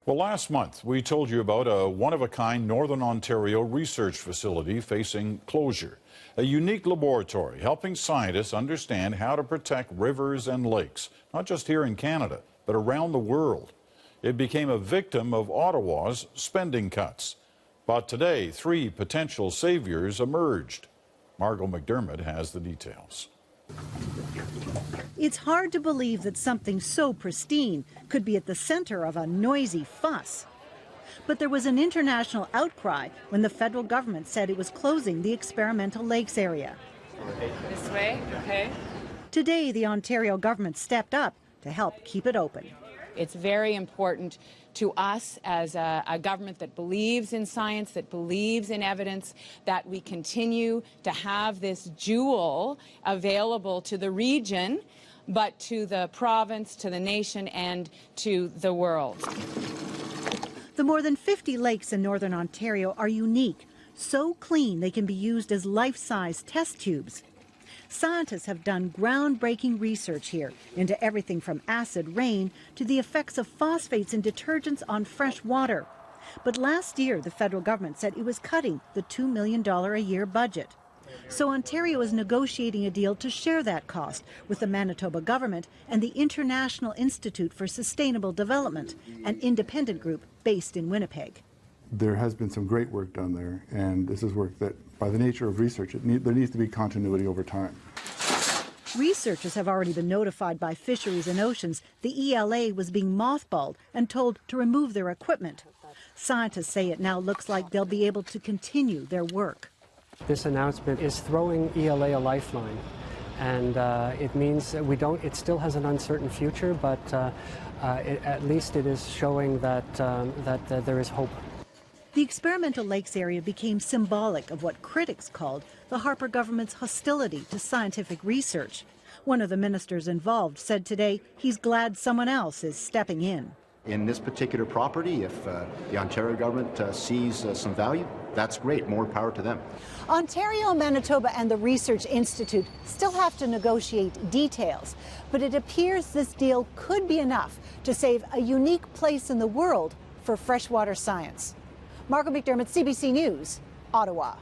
Well, last month we told you about a one-of-a-kind Northern Ontario research facility facing closure. A unique laboratory helping scientists understand how to protect rivers and lakes, not just here in Canada, but around the world. It became a victim of Ottawa's spending cuts. But today, 3 potential saviors emerged. Margot McDermott has the details. It's hard to believe that something so pristine could be at the center of a noisy fuss. But there was an international outcry when the federal government said it was closing the experimental lakes area. This way, okay. Today, the Ontario government stepped up to help keep it open. It's very important to us as a government that believes in science, that believes in evidence, that we continue to have this jewel available to the region, but to the province, to the nation, and to the world. The more than 50 lakes in Northern Ontario are unique, so clean they can be used as life-size test tubes. Scientists have done groundbreaking research here into everything from acid rain to the effects of phosphates in detergents on fresh water. But last year, the federal government said it was cutting the $2 million a year budget. So Ontario is negotiating a deal to share that cost with the Manitoba government and the International Institute for Sustainable Development, an independent group based in Winnipeg. There has been some great work done there, and this is work that, by the nature of research, there needs to be continuity over time. Researchers have already been notified by Fisheries and Oceans the ELA was being mothballed and told to remove their equipment. Scientists say it now looks like they'll be able to continue their work. This announcement is throwing ELA a lifeline, and it means that it still has an uncertain future, but at least it is showing that there is hope. The experimental lakes area became symbolic of what critics called the Harper government's hostility to scientific research. One of the ministers involved said today he's glad someone else is stepping in. In this particular property, if the Ontario government sees some value, that's great. More power to them. Ontario, Manitoba, and the Research Institute still have to negotiate details, but it appears this deal could be enough to save a unique place in the world for freshwater science. Margot McDermott, CBC News, Ottawa.